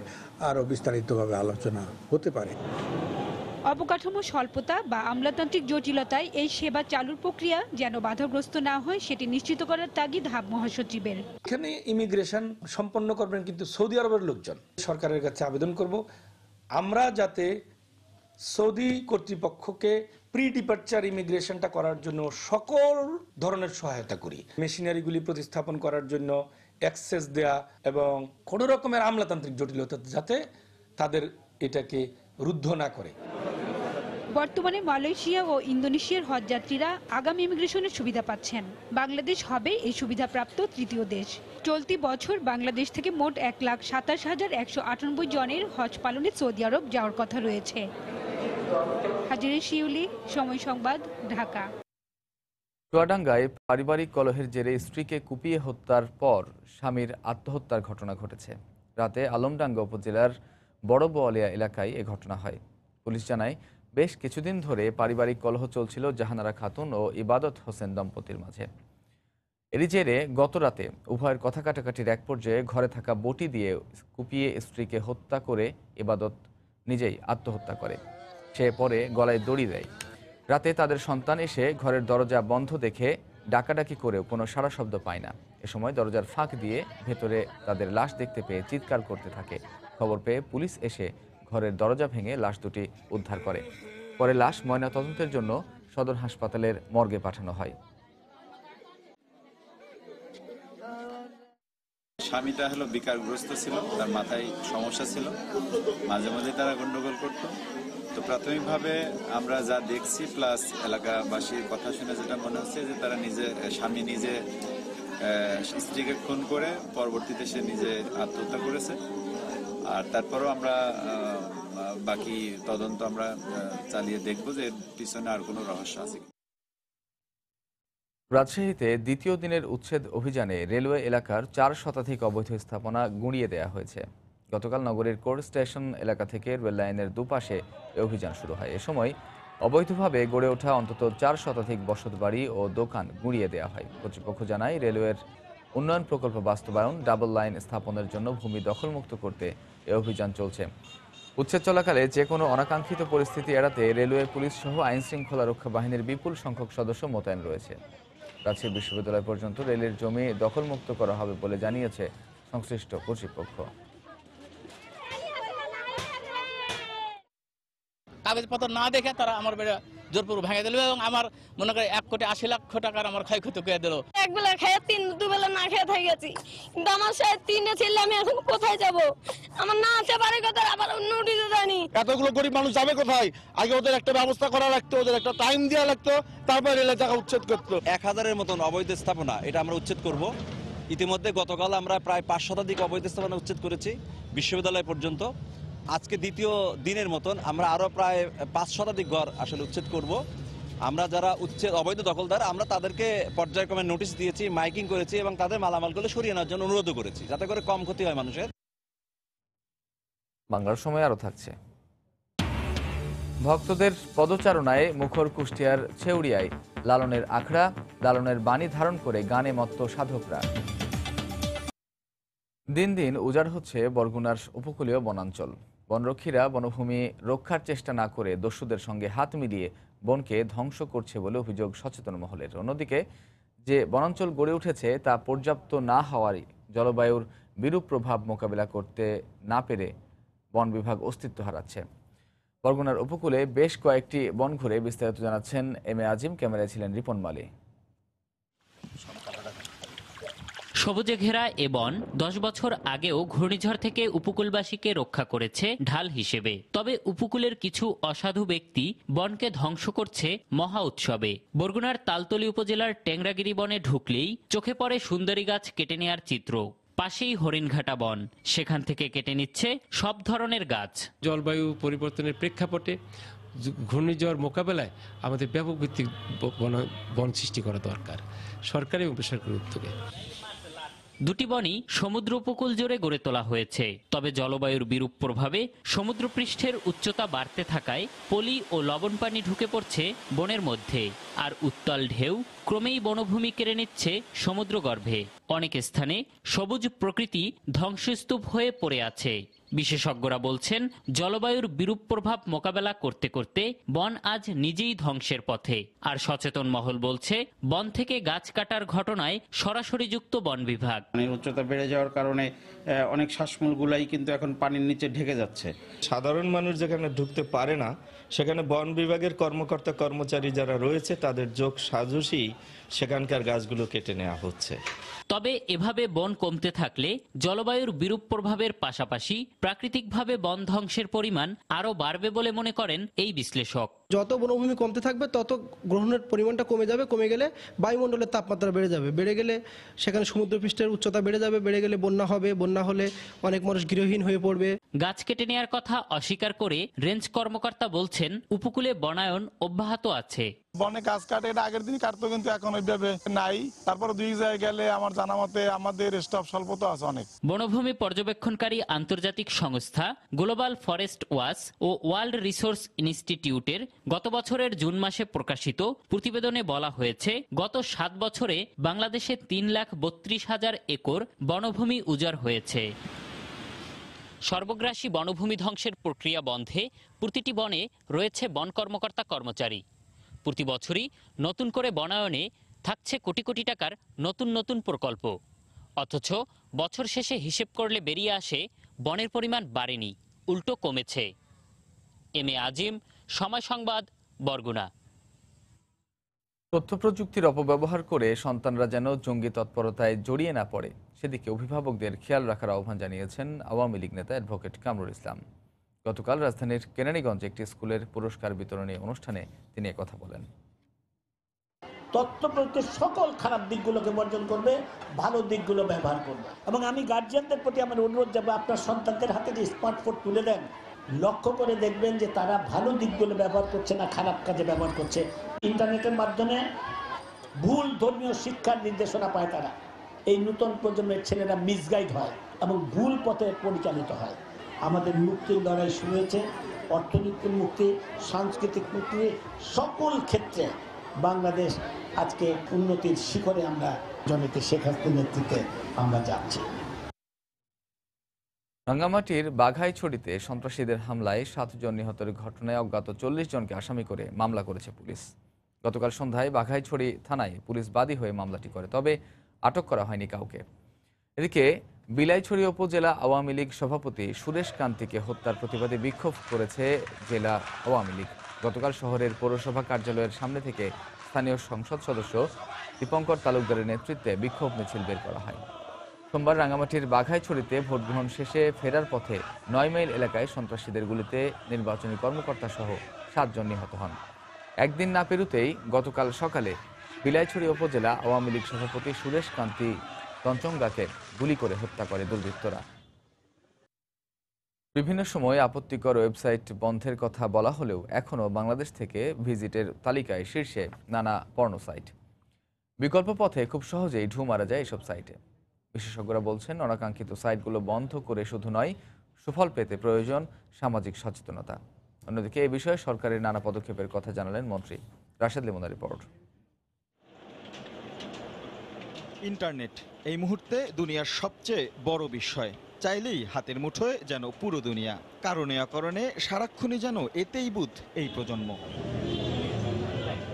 আরও বিস্তারিতভাবে আলোচনা হতে পারে। অবকাঠামো স্বল্পতা বা আমলাতান্ত্রিক জটিলতায় এই সেবা চালুর প্রক্রিয়া যেন বাধাগ্রস্ত না হয় সেটি নিশ্চিত করার তাগিদ হাব মহাসচিবের। এখানে ইমিগ্রেশন সম্পন্ন করবেন কিন্তু সৌদি আরবের লোকজন। সরকারের কাছে আবেদন করব আমরা যাতে সৌদি কর্তৃপক্ষকে প্রি ডিপার্চার ইমিগ্রেশনটা করার জন্য সকল ধরনের সহায়তা করি। মেশিনারিগুলি প্রতিস্থাপন করার জন্য অ্যাক্সেস দেয়া এবং কোনো রকমের আমলাতান্ত্রিক জটিলতা যাতে তাদের এটাকে রুদ্ধ না করে। বর্তমানে মালয়েশিয়া ও ইন্দোনেশিয়ার হজযাত্রীরা আগামী ইমিগ্রেশনের সুবিধা পাচ্ছেন। বাংলাদেশ হবে এই সুবিধাপ্রাপ্ত তৃতীয় দেশ। চলতি বছর বাংলাদেশ থেকে মোট 1,27,198 জনের হজ পালনে সৌদি আরব যাওয়ার কথা রয়েছে। হাজিরে শিউলি, সময় সংবাদ, ঢাকা। চুয়াডাঙ্গায় পারিবারিক কলহের জেরে স্ত্রীকে কুপিয়ে হত্যার পর স্বামীর আত্মহত্যার ঘটনা ঘটেছে। রাতে আলমডাঙ্গা উপজেলার বড় বোয়ালিয়া এলাকায় এ ঘটনা হয়। পুলিশ জানায় বেশ কিছুদিন ধরে পারিবারিক কলহ চলছিল জাহানারা খাতুন ও ইবাদত হোসেন দম্পতির মাঝে। এরই জেরে গত রাতে উভয়ের কথা কাটাকাটির এক পর্যায়ে ঘরে থাকা বটি দিয়ে কুপিয়ে স্ত্রীকে হত্যা করে ইবাদত নিজেই আত্মহত্যা করে। সে পরে গলায় দড়ি দেয়। রাতে তাদের সন্তান এসে ঘরের দরজা বন্ধ দেখে ডাকাডাকি করেও কোনো সাড়া শব্দ পায় না। এ সময় দরজার ফাঁক দিয়ে ভেতরে তাদের লাশ দেখতে পেয়ে চিৎকার করতে থাকে। খবর পেয়ে পুলিশ এসে ঘরের দরজা ভেঙে লাশ দুটি উদ্ধার করে। পরে লাশ ময়নাতদন্তের জন্য সদর হাসপাতালের মর্গে পাঠানো হয়। স্বামীটা হলো বিকারগ্রস্ত ছিল, তার মাথায় সমস্যা ছিল, মাঝে মাঝে তারা গন্ডগোল করতো। তো প্রাথমিকভাবে আমরা যা দেখছি প্লাস এলাকাবাসীর কথা শুনে যেটা মনে হচ্ছে যে তারা স্বামী নিজে স্ত্রীকে খুন করে পরবর্তীতে সে নিজে আত্মহত্যা করেছে। আর তারপরও আমরা বাকি তদন্ত আমরা চালিয়ে দেখব যে পিছনে আর কোনো রহস্য আছে। রাজশাহীতে দ্বিতীয় দিনের উচ্ছেদ অভিযানে রেলওয়ে এলাকার 4 শতাধিক অবৈধ স্থাপনা গুঁড়িয়ে দেওয়া হয়েছে। গতকাল নগরীর কোর্ট স্টেশন এলাকা থেকে রেল লাইনের দুপাশে এ অভিযান শুরু হয়। এ সময় অবৈধভাবে গড়ে ওঠা অন্তত 4 শতাধিক বসতবাড়ি ও দোকান গুঁড়িয়ে দেওয়া হয়। কর্তৃপক্ষ জানায় রেলওয়ের উন্নয়ন প্রকল্প বাস্তবায়ন, ডাবল লাইন স্থাপনের জন্য ভূমি দখলমুক্ত করতে এ অভিযান চলছে। উচ্ছেদ চলাকালে যে কোনো অনাকাঙ্ক্ষিত পরিস্থিতি এড়াতে রেলওয়ে, পুলিশ সহ আইন শৃঙ্খলা রক্ষা বাহিনীর বিপুল সংখ্যক সদস্য মোতায়েন রয়েছে। রাজশাহী বিশ্ববিদ্যালয় পর্যন্ত রেলের জমি দখলমুক্ত করা হবে বলে জানিয়েছে সংশ্লিষ্ট কর্তৃপক্ষ। কাগজপত্র না দেখে তারা আমার বেড়ে জোরপূর্বক ভেঙে দিল এবং আমার মনে করে 1,80,00,000 টাকার আমার ক্ষয়ক্ষতি করে দিল। একবেলা খেয়ে দুবেলা না খেয়ে থেকে গেছি, কিন্তু আমার সাথে 3 ছেলে, আমি এখন কোথায় যাব? আমার না আছে বাড়ি কথা, আবার অন্য উঠিতে জানি। এতগুলো গরিব মানুষ যাবে কোথায়? আগে ওদের একটা ব্যবস্থা করা লাগতো, ওদের একটা টাইম দেওয়া লাগতো, তারপর রেলের জায়গা উচ্ছেদ করতো। 1000-এর মতন অবৈধ স্থাপনা এটা আমরা উচ্ছেদ করব। ইতিমধ্যে গতকাল আমরা প্রায় 5 শতাধিক অবৈধ স্থাপনা উচ্ছেদ করেছি বিশ্ববিদ্যালয় পর্যন্ত। আজকে দ্বিতীয় দিনের মতন আমরা আরো প্রায় 5 শতাধিক ঘর আসলে উচ্ছেদ করব। আমরা যারা অবৈধ দখলদার আমরা তাদেরকে পর্যায়ক্রমে নোটিশ দিয়েছি, মাইকিং করেছি এবং তাদের মালামালগুলো সরিয়ে নেওয়ার জন্য অনুরোধ করেছি, যাতে করে কম ক্ষতি হয় মানুষের। বাংলার সময় আরো থাকছে। ভক্তদের পদচারণায় মুখর কুষ্টিয়ার ছেউড়িয়ায় লালনের আখড়া, লালনের বাণী ধারণ করে গানে মত্ত সাধকরা। দিন দিন উজাড় হচ্ছে বরগুনার উপকূলীয় বনাঞ্চল। বনরক্ষীরা বনভূমি রক্ষার চেষ্টা না করে দস্যুদের সঙ্গে হাত মিলিয়ে বনকে ধ্বংস করছে বলে অভিযোগ সচেতন মহলের। অন্যদিকে যে বনাঞ্চল গড়ে উঠেছে তা পর্যাপ্ত না হওয়ায় জলবায়ুর বিরূপ প্রভাব মোকাবিলা করতে না পেরে বন বিভাগ অস্তিত্ব হারাচ্ছে। বরগুনার উপকূলে বেশ কয়েকটি বন ঘুরে বিস্তারিত জানাচ্ছেন এম এ আজিম। ক্যামেরায় ছিলেন রিপন মালী। সবুজে ঘেরা এ বন 10 বছর আগেও ঘূর্ণিঝড় থেকে উপকূলবাসীকে রক্ষা করেছে ঢাল হিসেবে। তবে উপকূলের কিছু অসাধু ব্যক্তি বনকে ধ্বংস করছে মহা উৎসবে। বরগুনার তালতলী উপজেলার টেংরাগিরি বনে ঢুকলেই চোখে পড়ে সুন্দরী গাছ কেটে নেয়ার চিত্র। পাশেই হরিণঘাটা বন, সেখান থেকে কেটে নিচ্ছে সব ধরনের গাছ। জলবায়ু পরিবর্তনের প্রেক্ষাপটে ঘূর্ণিঝড় মোকাবেলায় আমাদের ব্যাপক ভিত্তিক বন সৃষ্টি করা দরকার সরকারি এবং বেসরকারি উদ্যোগে। দুটি বনই সমুদ্র উপকূল জুড়ে গড়ে তোলা হয়েছে। তবে জলবায়ুর বিরূপ প্রভাবে সমুদ্রপৃষ্ঠের উচ্চতা বাড়তে থাকায় পলি ও লবণ পানি ঢুকে পড়ছে বনের মধ্যে, আর উত্তাল ঢেউ ক্রমেই বনভূমি কেড়ে নিচ্ছে সমুদ্রগর্ভে। অনেক স্থানে সবুজ প্রকৃতি ধ্বংসস্তূপ হয়ে পড়ে আছে। বিশেষজ্ঞরা বলছেন, জলবায়ুর বিরূপ প্রভাব মোকাবেলা করতে করতে বন আজ নিজেই ধ্বংসের পথে। আর সচেতন মহল বলছে, বন থেকে গাছ কাটার ঘটনায় সরাসরি যুক্ত বন বিভাগ। পানির উচ্চতা বেড়ে যাওয়ার কারণে অনেক শ্বাসমূলগুলাই কিন্তু এখন পানির নিচে ঢেকে যাচ্ছে। সাধারণ মানুষ যেখানে ঢুকতে পারে না, সেখানে বন বিভাগের কর্মকর্তা কর্মচারী যারা রয়েছে তাদের যোগ সাজসই সেখানকার গাছগুলো কেটে নেওয়া হচ্ছে। তবে এভাবে বন কমতে থাকলে জলবায়ুর বিরূপ প্রভাবের পাশাপাশি প্রাকৃতিকভাবে বন ধ্বংসের পরিমাণ আরও বাড়বে বলে মনে করেন এই বিশ্লেষক। যত বনভূমি কমতে থাকবে তত গ্রহণের পরিমাণটা কমে যাবে, কমে গেলে বায়ুমণ্ডলের তাপমাত্রা বেড়ে যাবে, বেড়ে গেলে সেখানে সমুদ্রপৃষ্ঠের উচ্চতা বেড়ে যাবে, বেড়ে গেলে বন্যা হবে, বন্যা হলে অনেক মানুষ গৃহহীন হয়ে পড়বে। গাছ কেটে নেওয়ার কথা অস্বীকার করে রেঞ্জ কর্মকর্তা বলছেন, উপকূলে বনায়ন অব্যাহত আছে। বনে গাছ কাটে, এটা আগের দিন কাটতো, কিন্তু এখন ওইভাবে নাই। তারপর দুই জায়গায় গেলে আমার জানা মতে আমাদের স্টাফ স্বল্পতা আছে অনেক। বনভূমি পর্যবেক্ষণকারী আন্তর্জাতিক সংস্থা গ্লোবাল ফরেস্ট ওয়াচ ও ওয়ার্ল্ড রিসোর্স ইনস্টিটিউটের গত বছরের জুন মাসে প্রকাশিত প্রতিবেদনে বলা হয়েছে, গত 7 বছরে বাংলাদেশে 3,32,000 একর বনভূমি উজাড় হয়েছে। সর্বগ্রাসী বনভূমি ধ্বংসের প্রক্রিয়া বন্ধে প্রতিটি বনে রয়েছে বন কর্মকর্তা কর্মচারী। প্রতি বছরই নতুন করে বনায়নে থাকছে কোটি কোটি টাকার নতুন নতুন প্রকল্প। অথচ বছর শেষে হিসেব করলে বেরিয়ে আসে, বনের পরিমাণ বাড়েনি, উল্টো কমেছে। এম এ আজিম, সময় সংবাদ, বরগুনা। তথ্য প্রযুক্তির অপব্যবহার করে সন্তানরা যেন জঙ্গি তৎপরতায় জড়িয়ে না পড়ে, সেদিকে অভিভাবকদের খেয়াল রাখার আহ্বান জানিয়েছেন আওয়ামী লীগ নেতা অ্যাডভোকেট কামরুল ইসলাম। গতকাল রাজধানীর কেরানীগঞ্জে একটি স্কুলের পুরস্কার বিতরণী অনুষ্ঠানে তিনি কথা বলেন। তথ্য প্রযুক্তির সকল খারাপ দিকগুলোকে বর্জন করবে, ভালো দিকগুলো ব্যবহার করবে। এবং আমি গার্জিয়ানদের প্রতি আমার অনুরোধ যাবে, আপনার সন্তানদের হাতে যে স্মার্টফোন তুলে দেন, লক্ষ্য করে দেখবেন যে তারা ভালো দিকগুলো ব্যবহার করছে না খারাপ কাজে ব্যবহার করছে। ইন্টারনেটের মাধ্যমে ভুল ধর্মীয় শিক্ষার নির্দেশনা পায় তারা। এই নতুন প্রজন্মের ছেলেরা মিসগাইড হয় এবং ভুল পথে পরিচালিত হয়। আমাদের মুক্তির লড়াই শুরু হয়েছে, অর্থনৈতিক মুক্তি, সাংস্কৃতিক মুক্তি, সকল ক্ষেত্রে বাংলাদেশ আজকে উন্নতির শিখরে আমরা জননেত্রী শেখ হাসিনার নেতৃত্বে আমরা যাচ্ছি। রাঙ্গামাটির বাঘাইছড়িতে সন্ত্রাসীদের হামলায় 7 জন নিহতের ঘটনায় অজ্ঞাত 40 জনকে আসামি করে মামলা করেছে পুলিশ। গতকাল সন্ধ্যায় বাঘাইছড়ি থানায় পুলিশ বাদী হয়ে মামলাটি করে, তবে আটক করা হয়নি কাউকে। এদিকে বিলাইছড়ি উপজেলা আওয়ামী লীগ সভাপতি সুরেশ কান্তিকে হত্যার প্রতিবাদে বিক্ষোভ করেছে জেলা আওয়ামী লীগ। গতকাল শহরের পৌরসভা কার্যালয়ের সামনে থেকে স্থানীয় সংসদ সদস্য দীপঙ্কর তালুকদারের নেতৃত্বে বিক্ষোভ মিছিল বের করা হয়। সোমবার রাঙ্গামাটির বাঘাইছড়িতে ভোট গ্রহণ শেষে ফেরার পথে 9 মাইল এলাকায় সন্ত্রাসীদের গুলিতে নির্বাচনী কর্মকর্তা সহ 7 জন নিহত হন। একদিন না পেরুতেই গতকাল সকালে বিলাইছড়ি উপজেলা আওয়ামী লীগ সভাপতি সুরেশ কান্তি তঞ্চঙ্গাকে গুলি করে হত্যা করে দুর্বৃত্তরা। বিভিন্ন সময় আপত্তিকর ওয়েবসাইট বন্ধের কথা বলা হলেও এখনও বাংলাদেশ থেকে ভিজিটের তালিকায় শীর্ষে নানা পর্নো সাইট। বিকল্প পথে খুব সহজেই ঢু মারা যায় এসব সাইটে। বিশেষজ্ঞরা বলছেন, অনাকাঙ্ক্ষিত সাইটগুলো বন্ধ করে শুধু নয়, সুফল পেতে প্রয়োজন সামাজিক সচেতনতা। অন্যদিকে এ বিষয়ে সরকারের নানা পদক্ষেপের কথা জানালেন মন্ত্রী। রাশেদ লিমনের রিপোর্ট। ইন্টারনেট এই মুহূর্তে দুনিয়ার সবচেয়ে বড় বিষয়। চাইলেই হাতের মুঠোয় যেন পুরো দুনিয়া। কারণে অকারণে সারাক্ষণই যেন এতেই বুধ এই প্রজন্ম।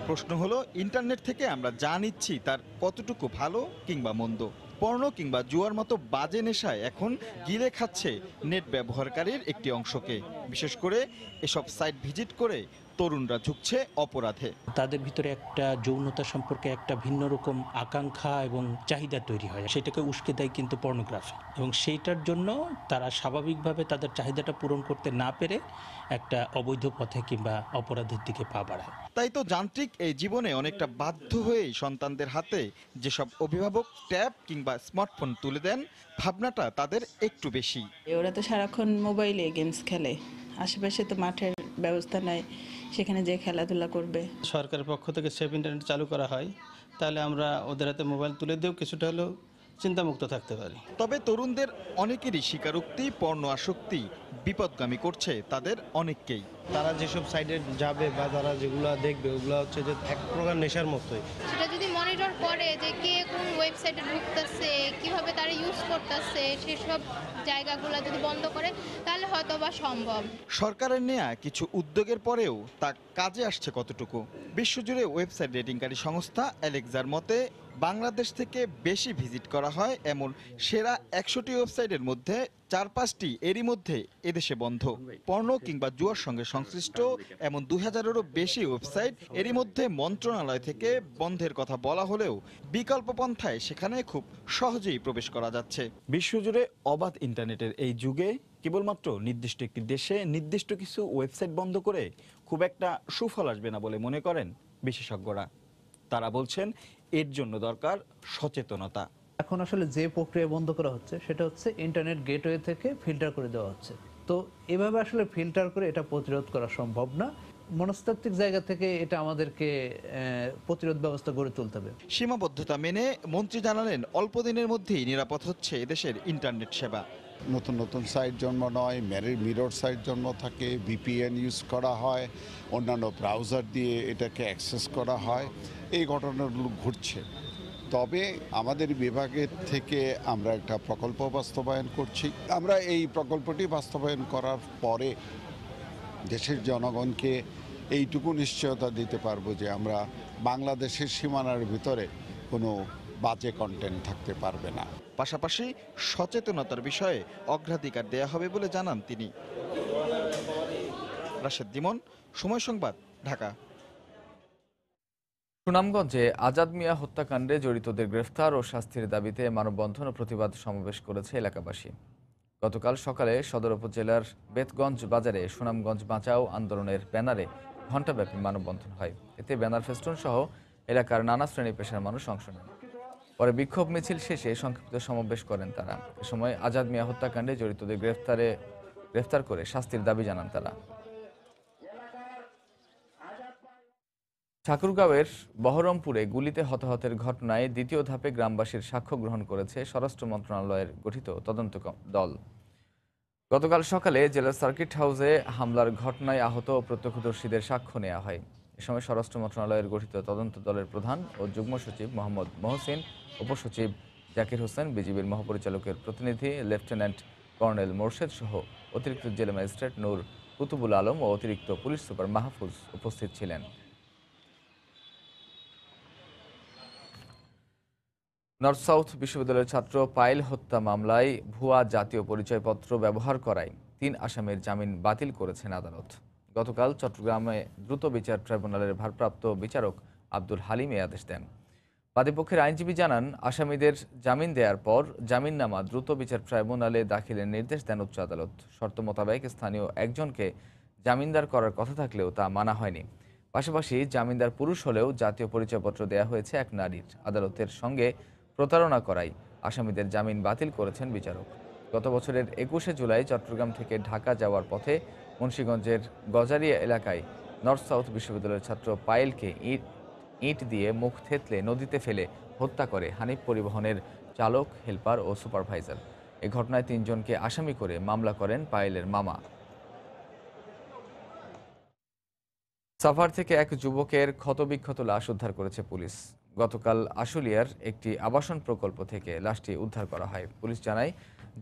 প্রশ্ন হলো, ইন্টারনেট থেকে আমরা যা নিচ্ছি তার কতটুকু ভালো কিংবা মন্দ? পর্নো কিংবা জুয়ার মতো বাজে নেশায় এখন গিলে খাচ্ছে নেট ব্যবহারকারীর একটি অংশকে। বিশেষ করে এসব সাইট ভিজিট করে তরুণরা ঝুঁকছে অপরাধে। তাদের ভিতরে একটা যৌনতা সম্পর্কে একটা ভিন্ন রকম আকাঙ্ক্ষা এবং চাহিদা তৈরি হয়, সেটাকে উস্কে দেয় কিন্তু পর্নোগ্রাফি, এবং সেইটার জন্য তারা স্বাভাবিকভাবে তাদের চাহিদাটা পূরণ করতে না পেরে একটা অবৈধ পথে কিংবা অপরাধের দিকে পা বাড়ায়। তাই তো যান্ত্রিক এই জীবনে অনেকটা বাধ্য হয়েই সন্তানদের হাতে যেসব অভিভাবক ট্যাব কিংবা স্মার্টফোন তুলে দেন, ভাবনাটা তাদের একটু বেশি। ওরা তো সারাক্ষণ মোবাইলে গেমস খেলে, আশেপাশে তো মাঠের ব্যবস্থা নাই, সেখানে যে খেলাধুলা করবে। সরকারের পক্ষ থেকে সেফ ইন্টারনেট চালু করা হয়, তাহলে আমরা ওদের হাতে মোবাইল তুলে দিয়েও কিছুটা হলেও চিন্তামুক্ত থাকতে পারি। তবে তরুণদের অনেকেরই স্বীকারোক্তি, পর্ণ আসক্তি বিপদগামী করছে তাদের অনেককেই। তারা যেসব সাইডে যাবে বা তারা যেগুলো দেখবে ওগুলো হচ্ছে যে এক প্রকার নেশার মতোই। সেটা যদি মনিটর করে যে কে কোন ওয়েবসাইটে ঢুকতেছে, কিভাবে তারা ইউজ করতেছে, সেসব জায়গাগুলো যদি বন্ধ করে তাহলে হয়তো বা সম্ভব। সরকারের নেয়া কিছু উদ্যোগের পরেও তা কাজে আসছে কতটুকু? বিশ্বজুড়ে ওয়েবসাইট রেটিংকারী সংস্থা অ্যালেক্সার মতে বাংলাদেশ থেকে বেশি ভিজিট করা হয় এমন সেরা 100টি ওয়েবসাইটের মধ্যে 4-5টি এরই মধ্যে এদেশে বন্ধ। পর্নো কিংবা জুয়ার সঙ্গে সংশ্লিষ্ট এমন 2000-এরও বেশি ওয়েবসাইট এরই মধ্যে মন্ত্রণালয় থেকে বন্ধের কথা বলা হলেও বিকল্প পন্থায় সেখানে খুব সহজেই প্রবেশ করা যাচ্ছে। বিশ্বজুড়ে অবাধ ইন্টারনেটের এই যুগে কেবলমাত্র নির্দিষ্ট একটি দেশে নির্দিষ্ট কিছু ওয়েবসাইট বন্ধ করে খুব একটা সুফল আসবে না বলে মনে করেন বিশেষজ্ঞরা। তারা বলছেন এর জন্য দরকার সচেতনতা। এখন আসলে যে প্রক্রিয়া বন্ধ করা হচ্ছে সেটা হচ্ছে ইন্টারনেট গেটওয়ে থেকে ফিল্টার করে দেওয়া হচ্ছে। তো এভাবে আসলে ফিল্টার করে এটা প্রতিরোধ করা সম্ভব না। মনস্তাত্ত্বিক জায়গা থেকে এটা আমাদেরকে প্রতিরোধ ব্যবস্থা গড়ে তুলতে হবে। সীমাবদ্ধতা মেনে মন্ত্রী জানালেন অল্প দিনের মধ্যেই নিরাপদ হচ্ছে এদেশের ইন্টারনেট সেবা। নতুন নতুন সাইট জন্ম নয়, মিরর সাইট জন্ম থাকে, ভিপিএন ইউজ করা হয়, অন্যান্য ব্রাউজার দিয়ে এটাকে অ্যাক্সেস করা হয়, এই ঘটনাগুলো ঘটছে। তবে আমাদের বিভাগের থেকে আমরা একটা প্রকল্প বাস্তবায়ন করছি। আমরা এই প্রকল্পটি বাস্তবায়ন করার পরে দেশের জনগণকে এইটুকু নিশ্চয়তা দিতে পারবো যে আমরা বাংলাদেশের সীমানার ভিতরে কোনো বাজে কন্টেন্ট থাকতে পারবে না। পাশাপাশি সচেতনতার বিষয়ে অগ্রাধিকার দেয়া হবে বলে জানান তিনি। রাশেদ দিমন, সময় সংবাদ, ঢাকা। সুনামগঞ্জে আজাদ মিয়া হত্যাকাণ্ডে জড়িতদের গ্রেফতার ও শাস্তির দাবিতে মানববন্ধন ও প্রতিবাদ সমাবেশ করেছে এলাকাবাসী। গতকাল সকালে সদর উপজেলার বেতগঞ্জ বাজারে সুনামগঞ্জ বাঁচাও আন্দোলনের ব্যানারে ঘণ্টাব্যাপী মানববন্ধন হয়। এতে ব্যানার ফেস্টুন সহ এলাকার নানা শ্রেণী পেশার মানুষ অংশ নেন। পরে বিক্ষোভ মিছিল শেষে সংক্ষিপ্ত সমাবেশ করেন তারা। এ সময় আজাদ মিয়া হত্যাকাণ্ডে জড়িতদের গ্রেফতার করে শাস্তির দাবি জানান তারা। ঠাকুরগাঁওয়ের বহরমপুরে গুলিতে হতাহতের ঘটনায় দ্বিতীয় ধাপে গ্রামবাসীর সাক্ষ্য গ্রহণ করেছে স্বরাষ্ট্র মন্ত্রণালয়ের গঠিত তদন্ত দল। গতকাল সকালে জেলার সার্কিট হাউসে হামলার ঘটনায় আহত ও প্রত্যক্ষদর্শীদের সাক্ষ্য নেওয়া হয়। এ সময় স্বরাষ্ট্র মন্ত্রণালয়ের গঠিত তদন্ত দলের প্রধান ও যুগ্ম সচিব মোহাম্মদ মহসিন, উপসচিব জাকির হোসেন, বিজিবির মহাপরিচালকের প্রতিনিধি লেফটেন্যান্ট কর্নেল মোর্শেদ সহ অতিরিক্ত জেলা ম্যাজিস্ট্রেট নূর কুতুবুল আলম ও অতিরিক্ত পুলিশ সুপার মাহফুজ উপস্থিত ছিলেন। নর্থ সাউথ বিশ্ববিদ্যালয়ের ছাত্র পায়েল হত্যা মামলায় ভুয়া জাতীয় পরিচয়পত্র ব্যবহার করায় 3 আসামির জামিন বাতিল করেছেন আদালত। গতকাল চট্টগ্রামে দ্রুত বিচার ট্রাইব্যুনালের ভারপ্রাপ্ত বিচারক আব্দুল হালিম এ আদেশ দেন। বাদীপক্ষের আইনজীবী জানান, আসামিদের জামিন দেওয়ার পর জামিননামা দ্রুত বিচার ট্রাইব্যুনালে দাখিলের নির্দেশ দেন উচ্চ আদালত। শর্ত মোতাবেক স্থানীয় একজনকে জামিনদার করার কথা থাকলেও তা মানা হয়নি। পাশাপাশি জামিনদার পুরুষ হলেও জাতীয় পরিচয়পত্র দেয়া হয়েছে এক নারীর। আদালতের সঙ্গে প্রতারণা করায় আসামিদের জামিন বাতিল করেছেন বিচারক। গত বছরের 21শে জুলাই চট্টগ্রাম থেকে ঢাকা যাওয়ার পথে মুন্সিগঞ্জের গজারিয়া এলাকায় নর্থ সাউথ বিশ্ববিদ্যালয়ের ছাত্র পায়েলকে ইট দিয়ে মুখ থেতলে নদীতে ফেলে হত্যা করে হানিফ পরিবহনের চালক, হেলপার ও সুপারভাইজার। এ ঘটনায় 3 জনকে আসামি করে মামলা করেন পায়েলের মামা। সাভার থেকে এক যুবকের ক্ষতবিক্ষত লাশ উদ্ধার করেছে পুলিশ। গতকাল আশুলিয়ার একটি আবাসন প্রকল্প থেকে লাশটি উদ্ধার করা হয়। পুলিশ জানায়,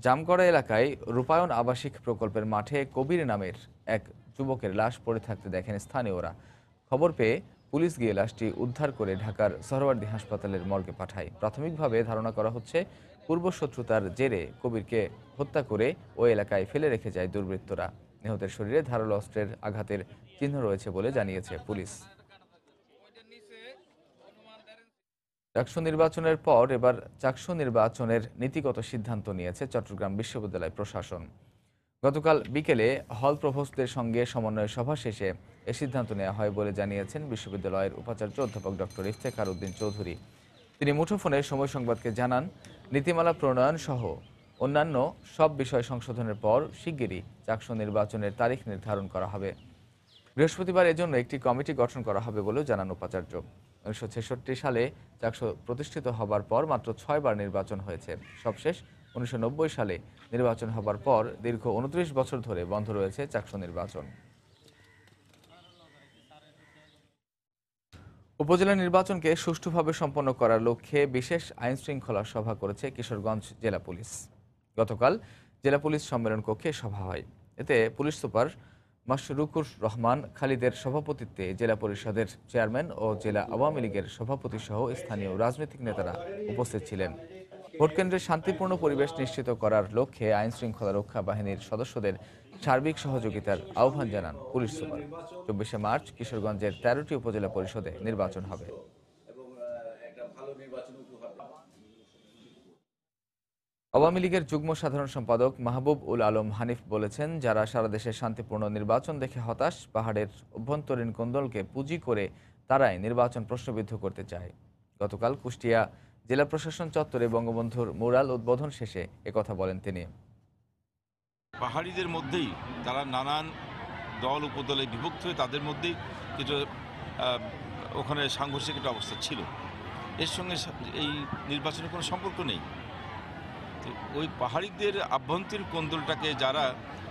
জামগড়া এলাকায় রূপায়ণ আবাসিক প্রকল্পের মাঠে কবির নামের এক যুবকের লাশ পড়ে থাকতে দেখেন স্থানীয়রা। খবর পেয়ে পুলিশ গিয়ে লাশটি উদ্ধার করে ঢাকার সোহরাওয়ার্দী হাসপাতালের মর্গে পাঠায়। প্রাথমিকভাবে ধারণা করা হচ্ছে পূর্বশত্রুতার জেরে কবিরকে হত্যা করে ওই এলাকায় ফেলে রেখে যায় দুর্বৃত্তরা। নিহতের শরীরে ধারালো অস্ত্রের আঘাতের চিহ্ন রয়েছে বলে জানিয়েছে পুলিশ। চাকসু নির্বাচনের পর এবার চাকসু নির্বাচনের নীতিগত সিদ্ধান্ত নিয়েছে চট্টগ্রাম বিশ্ববিদ্যালয় প্রশাসন। গতকাল বিকেলে হল প্রভোস্টদের সঙ্গে সমন্বয় সভা শেষে এ সিদ্ধান্ত নেওয়া হয় বলে জানিয়েছেন বিশ্ববিদ্যালয়ের উপাচার্য অধ্যাপক ডক্টর ইফতেখার উদ্দিন চৌধুরী। তিনি মুঠোফোনে সময় সংবাদকে জানান, নীতিমালা প্রণয়ন সহ অন্যান্য সব বিষয় সংশোধনের পর শিগগিরই চাকসু নির্বাচনের তারিখ নির্ধারণ করা হবে। বৃহস্পতিবার এজন্য একটি কমিটি গঠন করা হবে বলেও জানান উপাচার্য। 1966 সালে চাকসু প্রতিষ্ঠিত হবার পর মাত্র 6 বার নির্বাচন হয়েছে। সবশেষ 1990 সালে নির্বাচন হবার পর দীর্ঘ 29 বছর ধরে বন্ধ রয়েছে চাকসু নির্বাচন। উপজেলা নির্বাচনকে সুষ্ঠুভাবে সম্পন্ন করার লক্ষ্যে বিশেষ আইন শৃঙ্খলা সভা করেছে কিশোরগঞ্জ জেলা পুলিশ। গতকাল জেলা পুলিশ সম্মেলন কক্ষে সভা হয়। এতে পুলিশ সুপার মাশরুকুর রহমান খালিদের সভাপতিত্বে জেলা পরিষদের চেয়ারম্যান ও জেলা আওয়ামী লীগের সভাপতি সহ স্থানীয় রাজনৈতিক নেতারা উপস্থিত ছিলেন। ভোটকেন্দ্রে শান্তিপূর্ণ পরিবেশ নিশ্চিত করার লক্ষ্যে আইন শৃঙ্খলা রক্ষা বাহিনীর সদস্যদের সার্বিক সহযোগিতার আহ্বান জানান পুলিশ সুপার। 24 মার্চ কিশোরগঞ্জের 13টি উপজেলা পরিষদে নির্বাচন হবে। আওয়ামী লীগের যুগ্ম সাধারণ সম্পাদক মাহবুব উল আলম হানিফ বলেছেন, যারা সারা দেশে শান্তিপূর্ণ নির্বাচন দেখে হতাশ, পাহাড়ের অভ্যন্তরীণ কোন্দলকে পুঁজি করে তারাই নির্বাচন প্রশ্নবিদ্ধ করতে চায়। গতকাল কুষ্টিয়া জেলা প্রশাসন চত্বরে বঙ্গবন্ধুর মুরাল উদ্বোধন শেষে একথা বলেন তিনি। পাহাড়িদের মধ্যেই তারা নানান দল উপদলে বিভক্ত হয়ে তাদের মধ্যেই কিছু ওখানে সাংঘর্ষিক একটা অবস্থা ছিল। এর সঙ্গে এই নির্বাচনের কোনো সম্পর্ক নেই। তো ওই পাহাড়িদের আভ্যন্তরীণ কোন্দলটাকে যারা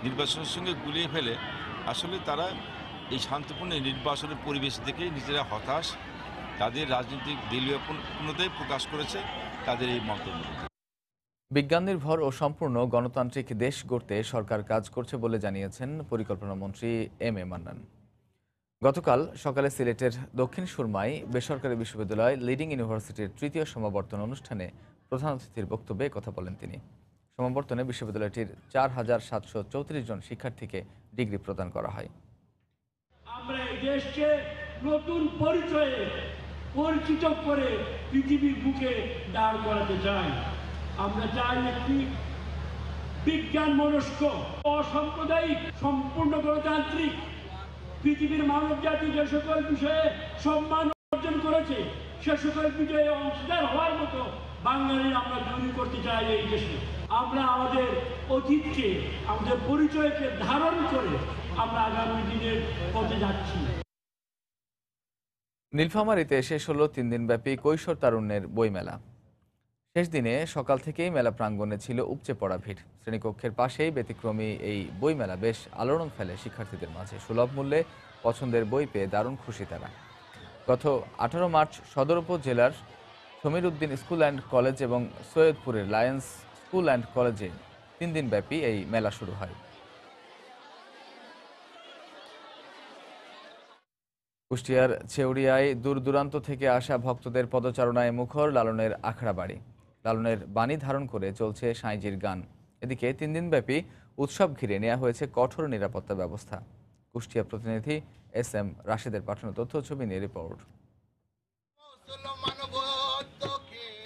নির্বাচনের সঙ্গে গুলিয়ে ফেলে, আসলে তারা এই শান্তিপূর্ণ নির্বাচনের পরিবেশ দেখে নিজেরা হতাশ। তাদের রাজনৈতিক দলীয়পূর্ণতাই প্রকাশ করেছে তাদের এই মন্তব্য। বিজ্ঞান নির্ভর ও সম্পূর্ণ গণতান্ত্রিক দেশ গড়তে সরকার কাজ করছে বলে জানিয়েছেন পরিকল্পনা মন্ত্রী এম এ মান্নান। গতকাল সকালে সিলেটের দক্ষিণ সুরমায় বেসরকারি বিশ্ববিদ্যালয় লিডিং ইউনিভার্সিটির তৃতীয় সমাবর্তন অনুষ্ঠানে প্রধান অতিথির বক্তব্যে কথা বলেন তিনি। সমাবর্তনে বিশ্ববিদ্যালয়টির 4734 জন শিক্ষার্থীকে ডিগ্রি প্রদান করা হয়। আমরা এই দেশকে নতুন পরিচয়ে পরিচিত করে পৃথিবীর বুকে দাঁড় করাতে চাই। আমরা চাই একটি বিজ্ঞান মনস্ক, অসাম্প্রদায়িক, সম্পূর্ণ গণতান্ত্রিক পৃথিবীর মানব জাতি যে সকল বিষয়ে সম্মান অর্জন করেছে সে সকল বিষয়ে অংশীদার হওয়ার মতো বাঙালি আমরা তৈরি করতে চাই এই দেশে। আমরা আমাদের অতীতকে, আমাদের পরিচয়কে ধারণ করে আমরা আগামী দিনের পথে যাচ্ছি। নীলফামারীতে শেষ হলো 3 দিনব্যাপী কৈশোর তারুণ্যের বইমেলা। শেষ দিনে সকাল থেকেই মেলা প্রাঙ্গণে ছিল উপচে পড়া ভিড়। শ্রেণীকক্ষের পাশেই ব্যতিক্রমী এই বইমেলা বেশ আলোড়ন ফেলে শিক্ষার্থীদের মাঝে। সুলভ মূল্যে পছন্দের বই পেয়ে দারুণ খুশি তারা। গত 18 মার্চ সদর উপজেলার Samir Uddin school and college এবং সৈয়দপুরের লায়ন্স স্কুল অ্যান্ড কলেজে 3 দিনব্যাপী এই মেলা শুরু হয়। কুষ্টিয়ার ছেউড়িয়ায় দূর দূরান্ত থেকে আসা ভক্তদের পদচারণায় মুখর লালনের আখড়া বাড়ি। লালনের বাণী ধারণ করে চলছে সাঁইজির গান। এদিকে 3 দিনব্যাপী উৎসব ঘিরে নেওয়া হয়েছে কঠোর নিরাপত্তা ব্যবস্থা। কুষ্টিয়া প্রতিনিধি এস এম রাশেদের পাঠানো তথ্য ছবি নিয়ে রিপোর্ট।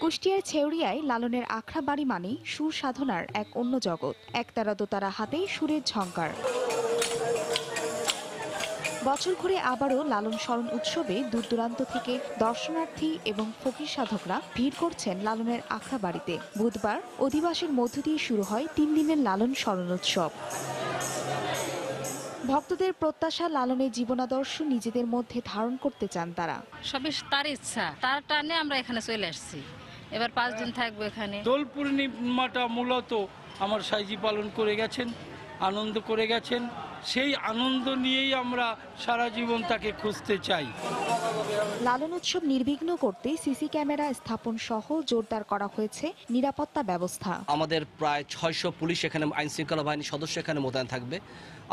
কুষ্টিয়ার ছেউড়িয়ায় লালনের আখড়া বাড়ি মানেই সুর সাধনার এক অন্য জগৎ। একতারা দোতারা হাতেই সুরের ঝংকার। বছর ঘুরে আবারও লালন স্মরণ উৎসবে দূর দূরান্ত থেকে দর্শনার্থী এবং ফকির সাধকরা ভিড় করছেন লালনের আখড়া বাড়িতে। বুধবার অধিবাসের মধ্য দিয়ে শুরু হয় 3 দিনের লালন স্মরণ উৎসব। ভক্তদের প্রত্যাশা, লালনের জীবনাদর্শ নিজেদের মধ্যে ধারণ করতে চান তারা। সবই তার ইচ্ছা, তার টানে আমরা এখানে চলে আসছি। এবার 5 দিন থাকবো এখানে। দোল পূর্ণিমাটা মূলত আমার সাইজি পালন করে গেছেন, আনন্দ করে গেছেন। সেই আনন্দ নিয়েই আমরা সারা জীবন তাকে খুঁজতে চাই। লালন উৎসব নির্বিঘ্ন করতে সিসি ক্যামেরা স্থাপন সহ জোরদার করা হয়েছে নিরাপত্তা ব্যবস্থা। আমাদের প্রায় 600 পুলিশ এখানে, আইন শৃঙ্খলা বাহিনীর সদস্য এখানে মোতায়েন থাকবে।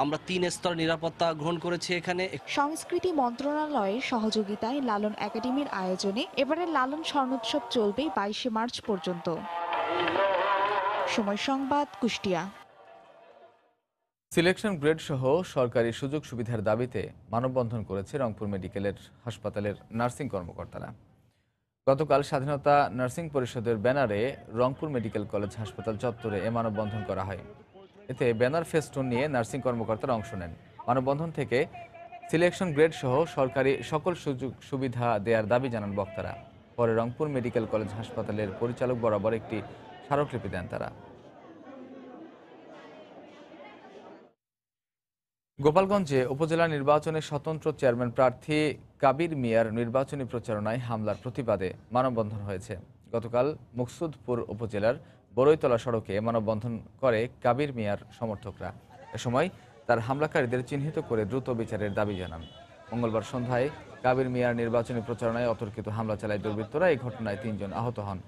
আমরা 3 স্তর নিরাপত্তা গ্রহণ করেছি এখানে। সংস্কৃতি মন্ত্রণালয়ের সহযোগিতায় লালন একাডেমির আয়োজনে এবারের লালন স্মরণোৎসব চলবে 22 মার্চ পর্যন্ত। সময় সংবাদ, কুষ্টিয়া। সিলেকশন গ্রেড সহ সরকারি সুযোগ সুবিধার দাবিতে মানববন্ধন করেছে রংপুর মেডিকেলের হাসপাতালের নার্সিং কর্মকর্তারা। গতকাল স্বাধীনতা নার্সিং পরিষদের ব্যানারে রংপুর মেডিকেল কলেজ হাসপাতাল চত্বরে এ মানববন্ধন করা হয়। এতে ব্যানার ফেস্টুন নিয়ে নার্সিং কর্মকর্তারা অংশ নেন। মানববন্ধন থেকে সিলেকশন গ্রেড সহ সরকারি সকল সুযোগ সুবিধা দেওয়ার দাবি জানান বক্তারা। পরে রংপুর মেডিকেল কলেজ হাসপাতালের পরিচালক বরাবর একটি স্মারকলিপি দেন তারা। গোপালগঞ্জে উপজেলা নির্বাচনে স্বতন্ত্র চেয়ারম্যান প্রার্থী কাবির মিয়ার নির্বাচনী প্রচারণায় হামলার প্রতিবাদে মানববন্ধন হয়েছে। গতকাল মুকসুদপুর উপজেলার বড়ইতলা সড়কে মানববন্ধন করে কাবির মিয়ার সমর্থকরা। এ সময় তার হামলাকারীদের চিহ্নিত করে দ্রুত বিচারের দাবি জানান। মঙ্গলবার সন্ধ্যায় কাবির মিয়ার নির্বাচনী প্রচারণায় অতর্কিত হামলা চালায় দুর্বৃত্তরা। এই ঘটনায় ৩ জন আহত হন।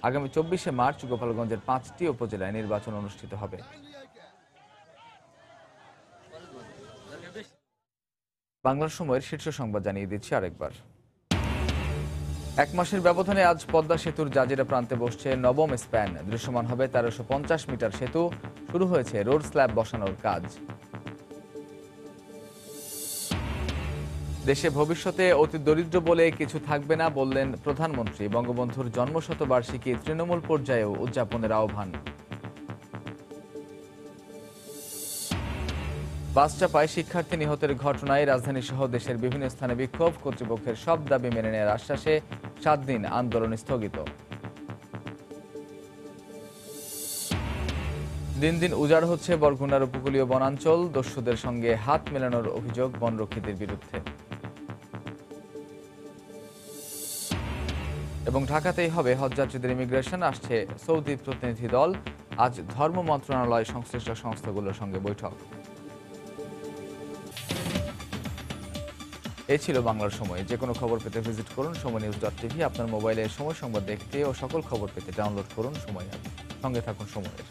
আগামী ২৪শে মার্চ গোপালগঞ্জের ৫টি উপজেলায় নির্বাচন অনুষ্ঠিত হবে। বাংলার সময়ের শীর্ষ সংবাদ জানিয়ে দিচ্ছি আরেকবার। 1 মাসের ব্যবধানে আজ পদ্মা সেতুর জাজিরা প্রান্তে বসছে নবম স্প্যান। দৃশ্যমান হবে ১৩৫০ মিটার সেতু। শুরু হয়েছে রোড স্ল্যাব বসানোর কাজ। দেশে ভবিষ্যতে অতি দরিদ্র বলে কিছু থাকবে না বললেন প্রধানমন্ত্রী। বঙ্গবন্ধুর জন্মশতবার্ষিকী তৃণমূল পর্যায়েও উদযাপনের আহ্বান। বাস চাপায় শিক্ষার্থী নিহতের ঘটনায় রাজধানী সহ দেশের বিভিন্ন স্থানে বিক্ষোভ। কর্তৃপক্ষের সব দাবি মেনে নেওয়ার আশ্বাসে 7 দিন আন্দোলন স্থগিত। দিন দিন উজাড় হচ্ছে বরগুনার উপকূলীয় বনাঞ্চল। দস্যুদের সঙ্গে হাত মেলানোর অভিযোগ বনরক্ষীদের বিরুদ্ধে। এবং ঢাকাতেই হবে হজযাত্রীদের ইমিগ্রেশন। আসছে সৌদি প্রতিনিধি দল। আজ ধর্ম মন্ত্রণালয় সংশ্লিষ্ট সংস্থাগুলোর সঙ্গে বৈঠক। এই ছিল বাংলার সময়। যে কোনো খবর পেতে ভিজিট করুন সময়নিউজ.tv। আপনার মোবাইলে সময় সংবাদ দেখতে ও সকল খবর পেতে ডাউনলোড করুন সময় অ্যাপ। সঙ্গে থাকুন সময়ের।